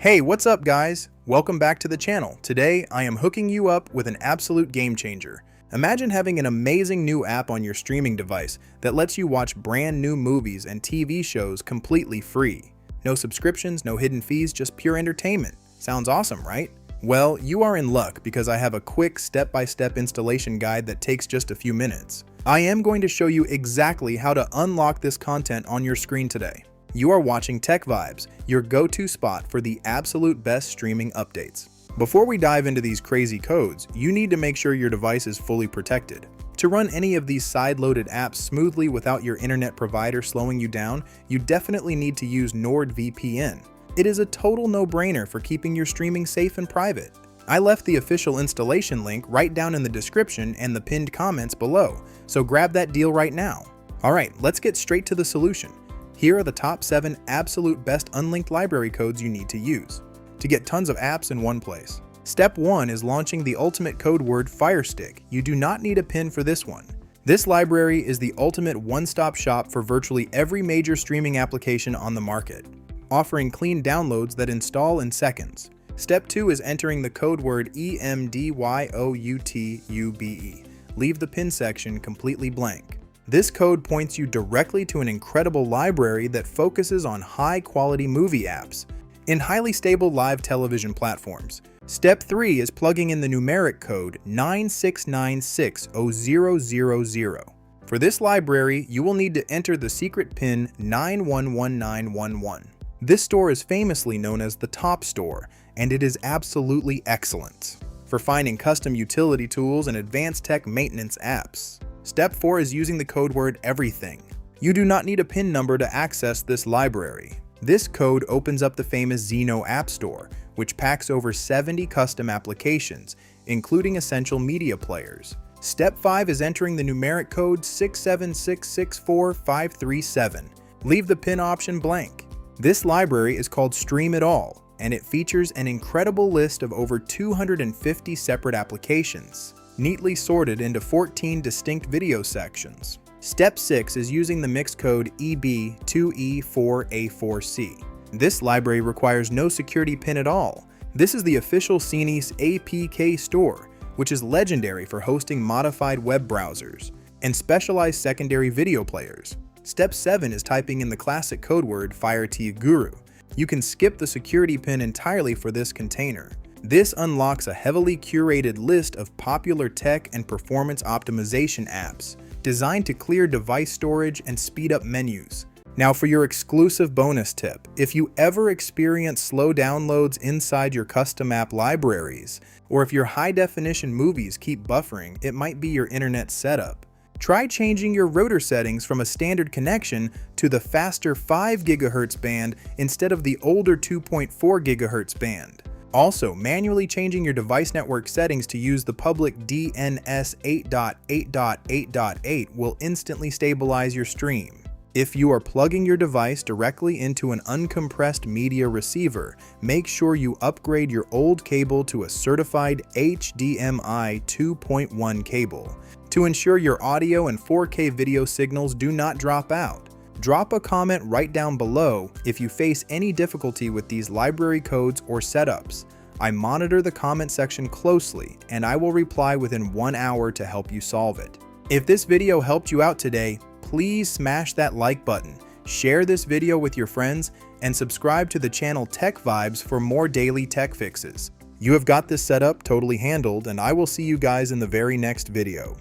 Hey, what's up guys? Welcome back to the channel. Today, I am hooking you up with an absolute game changer. Imagine having an amazing new app on your streaming device that lets you watch brand new movies and TV shows completely free. No subscriptions, no hidden fees, just pure entertainment. Sounds awesome, right? Well, you are in luck because I have a quick step-by-step installation guide that takes just a few minutes. I am going to show you exactly how to unlock this content on your screen today. You are watching TechVibes, your go-to spot for the absolute best streaming updates. Before we dive into these crazy codes, you need to make sure your device is fully protected. To run any of these side-loaded apps smoothly without your internet provider slowing you down, you definitely need to use NordVPN. It is a total no-brainer for keeping your streaming safe and private. I left the official installation link right down in the description and the pinned comments below, so grab that deal right now. Alright, let's get straight to the solution. Here are the top 7 absolute best unlinked library codes you need to use to get tons of apps in one place. Step 1 is launching the ultimate code word Firestick. You do not need a pin for this one. This library is the ultimate one-stop shop for virtually every major streaming application on the market, offering clean downloads that install in seconds. Step 2 is entering the code word EMDYOUTUBE. Leave the pin section completely blank. This code points you directly to an incredible library that focuses on high-quality movie apps in highly stable live television platforms. Step 3 is plugging in the numeric code 9696000. For this library, you will need to enter the secret pin 911911. This store is famously known as the top store, and it is absolutely excellent for finding custom utility tools and advanced tech maintenance apps. Step 4 is using the code word everything. You do not need a PIN number to access this library. This code opens up the famous Zeno App Store, which packs over 70 custom applications, including essential media players. Step 5 is entering the numeric code 676645537. Leave the PIN option blank. This library is called Stream It All, and it features an incredible list of over 250 separate applications, neatly sorted into 14 distinct video sections. Step 6 is using the mix code EB2E4A4C. This library requires no security pin at all. This is the official Cines APK store, which is legendary for hosting modified web browsers and specialized secondary video players. Step 7 is typing in the classic code word FireTGuru. You can skip the security pin entirely for this container. This unlocks a heavily curated list of popular tech and performance optimization apps designed to clear device storage and speed up menus. Now for your exclusive bonus tip, if you ever experience slow downloads inside your custom app libraries, or if your high-definition movies keep buffering, it might be your internet setup. Try changing your router settings from a standard connection to the faster 5 GHz band instead of the older 2.4 GHz band. Also, manually changing your device network settings to use the public DNS 8.8.8.8 will instantly stabilize your stream. If you are plugging your device directly into an uncompressed media receiver, make sure you upgrade your old cable to a certified HDMI 2.1 cable to ensure your audio and 4K video signals do not drop out. Drop a comment right down below if you face any difficulty with these library codes or setups. I monitor the comment section closely, and I will reply within 1 hour to help you solve it. If this video helped you out today, please smash that like button, share this video with your friends, and subscribe to the channel TechVibes for more daily tech fixes. You have got this setup totally handled, and I will see you guys in the very next video.